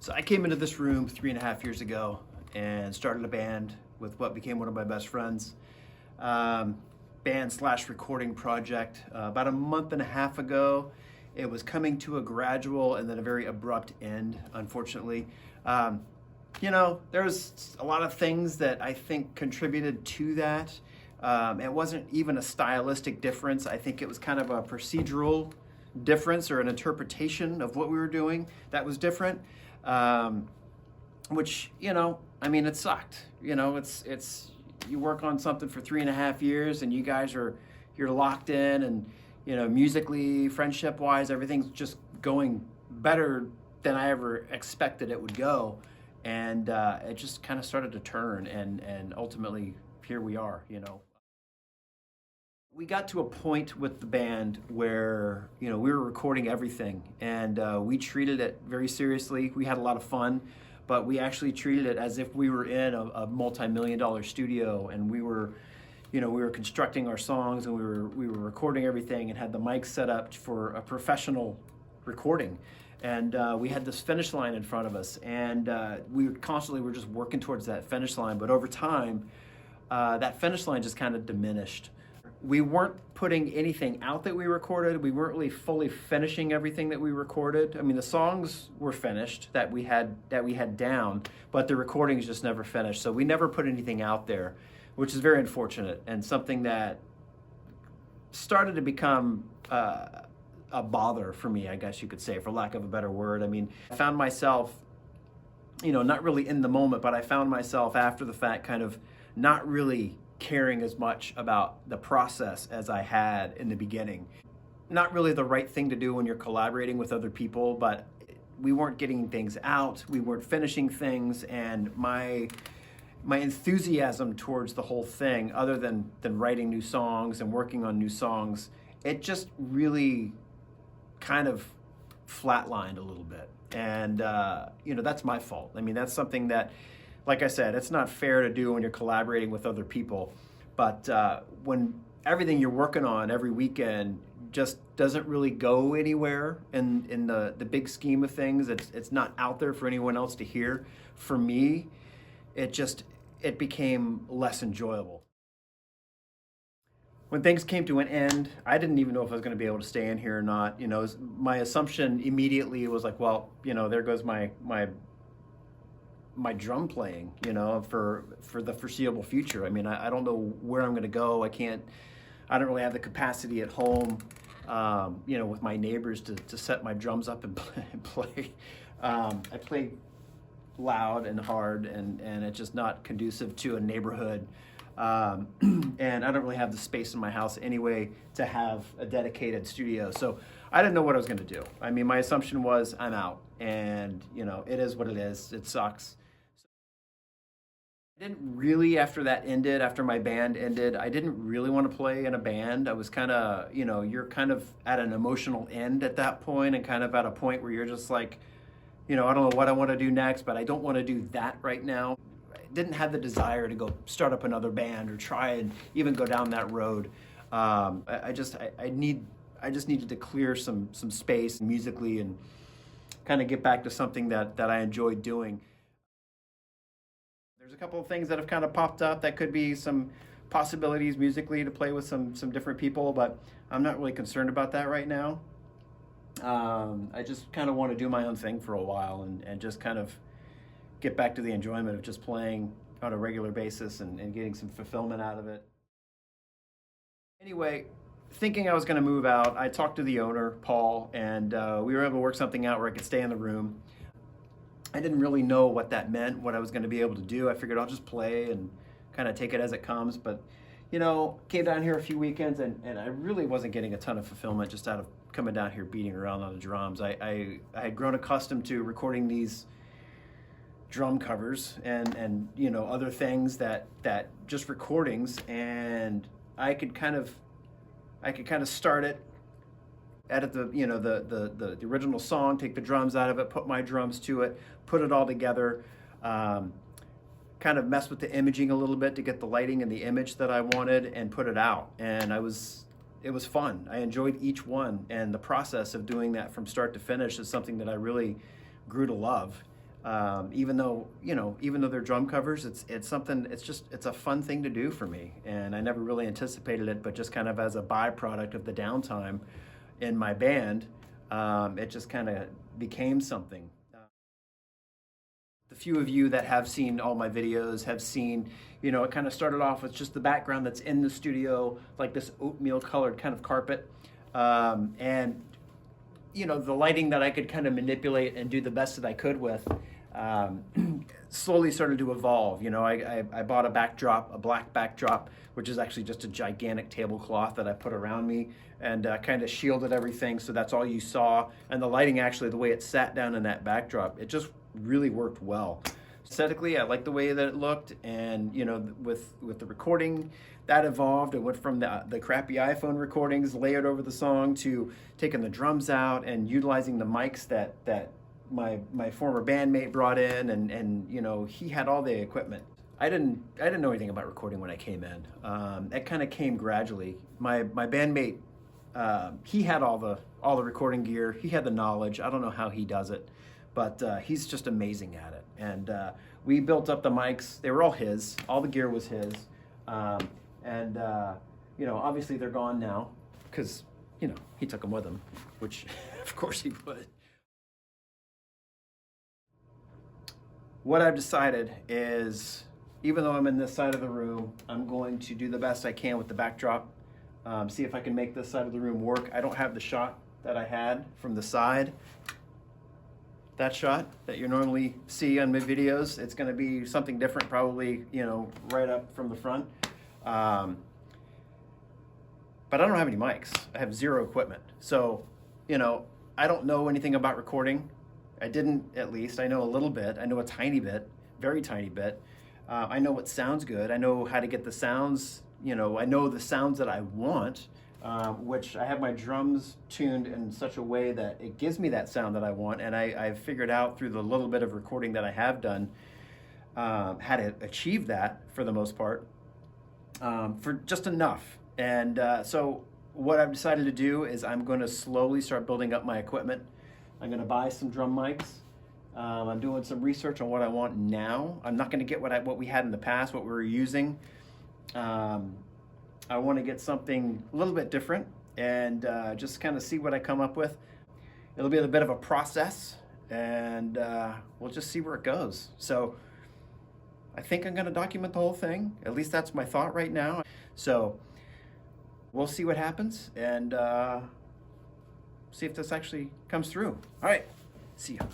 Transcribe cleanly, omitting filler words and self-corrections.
So I came into this room 3.5 years ago and started a band with what became one of my best friends. Band/recording project. About a month and a half ago, it was coming to a gradual and then a very abrupt end, unfortunately. There's a lot of things that I think contributed to that. It wasn't even a stylistic difference. I think it was kind of a procedural difference or an interpretation of what we were doing that was different. Which, it sucked. It's you work on something for 3.5 years and you're locked in, and, musically, friendship wise, everything's just going better than I ever expected it would go. And it just kind of started to turn, and ultimately here we are. We got to a point with the band where, we were recording everything, and we treated it very seriously. We had a lot of fun, but we actually treated it as if we were in a multi-million-dollar studio, and we were constructing our songs, and we were recording everything and had the mics set up for a professional recording. And we had this finish line in front of us, and we constantly were just working towards that finish line. But over time, that finish line just kind of diminished. We weren't putting anything out that we recorded. We weren't really fully finishing everything that we recorded. I mean, the songs were finished that we had down, but the recordings just never finished. So we never put anything out there, which is very unfortunate, and something that started to become a bother for me, I guess you could say, for lack of a better word. I mean, I found myself, not really in the moment, but I found myself after the fact kind of not really caring as much about the process as I had in the beginning. Not really the right thing to do when you're collaborating with other people, but we weren't getting things out, we weren't finishing things, and my enthusiasm towards the whole thing, other than writing new songs and working on new songs, it just really kind of flatlined a little bit. And, that's my fault. I mean, that's something that, like I said, it's not fair to do when you're collaborating with other people. But when everything you're working on every weekend just doesn't really go anywhere in the big scheme of things, it's not out there for anyone else to hear. For me, it became less enjoyable. When things came to an end, I didn't even know if I was going to be able to stay in here or not. My assumption immediately was like, well, there goes my drum playing, for the foreseeable future. I mean, I don't know where I'm going to go. I don't really have the capacity at home, with my neighbors to set my drums up and play. I play loud and hard, and it's just not conducive to a neighborhood. And I don't really have the space in my house anyway to have a dedicated studio. So I didn't know what I was going to do. I mean, my assumption was I'm out, and, it is what it is. It sucks. I didn't really, after my band ended, I didn't really want to play in a band. I was kind of, you're kind of at an emotional end at that point, and kind of at a point where you're just like, I don't know what I want to do next, but I don't want to do that right now. I didn't have the desire to go start up another band or try and even go down that road. I just needed to clear some space musically and kind of get back to something that I enjoyed doing. There's a couple of things that have kind of popped up that could be some possibilities musically to play with some different people, but I'm not really concerned about that right now. I just kind of want to do my own thing for a while and just kind of get back to the enjoyment of just playing on a regular basis and getting some fulfillment out of it. Anyway, thinking I was going to move out, I talked to the owner, Paul, and we were able to work something out where I could stay in the room. I didn't really know what that meant, what I was going to be able to do. I figured I'll just play and kind of take it as it comes. But, came down here a few weekends, and I really wasn't getting a ton of fulfillment just out of coming down here beating around on the drums. I had grown accustomed to recording these drum covers and other things that just recordings, and I could kind of start it, edit the original song, take the drums out of it, put my drums to it, put it all together, kind of mess with the imaging a little bit to get the lighting and the image that I wanted, and put it out. And it was fun. I enjoyed each one, and the process of doing that from start to finish is something that I really grew to love. Even though, even though they're drum covers, it's something, it's a fun thing to do for me. And I never really anticipated it, but just kind of as a byproduct of the downtime in my band, it just kind of became something. The few of you that have seen all my videos have seen, it kind of started off with just the background that's in the studio, like this oatmeal colored kind of carpet. And the lighting that I could kind of manipulate and do the best that I could with, slowly started to evolve. I bought a backdrop, a black backdrop, which is actually just a gigantic tablecloth that I put around me and kind of shielded everything, so that's all you saw. And the lighting, actually, the way it sat down in that backdrop, it just really worked well. Aesthetically, I liked the way that it looked, and with the recording, that evolved. It went from the crappy iPhone recordings layered over the song to taking the drums out and utilizing the mics that my former bandmate brought in, and he had all the equipment. I didn't know anything about recording when I came in. It kind of came gradually. My bandmate, he had all the recording gear. He had the knowledge. I don't know how he does it, but he's just amazing at it. And we built up the mics. They were all his. All the gear was his. And obviously they're gone now because he took them with him, which of course he would. What I've decided is, even though I'm in this side of the room, I'm going to do the best I can with the backdrop. See if I can make this side of the room work. I don't have the shot that I had from the side. That shot that you normally see on my videos, it's going to be something different, probably, right up from the front. But I don't have any mics. I have zero equipment. So, I don't know anything about recording. I didn't, at least. I know a little bit. I know a tiny bit, very tiny bit. I know what sounds good. I know how to get the sounds, I know the sounds that I want, which I have my drums tuned in such a way that it gives me that sound that I want. And I've figured out through the little bit of recording that I have done, how to achieve that for the most part, for just enough. And so what I've decided to do is I'm going to slowly start building up my equipment. I'm going to buy some drum mics. I'm doing some research on what I want now. I'm not going to get what we had in the past, what we were using. I want to get something a little bit different and just kind of see what I come up with. It'll be a bit of a process, and we'll just see where it goes. So I think I'm going to document the whole thing. At least that's my thought right now. So we'll see what happens, and see if this actually comes through. All right, see ya.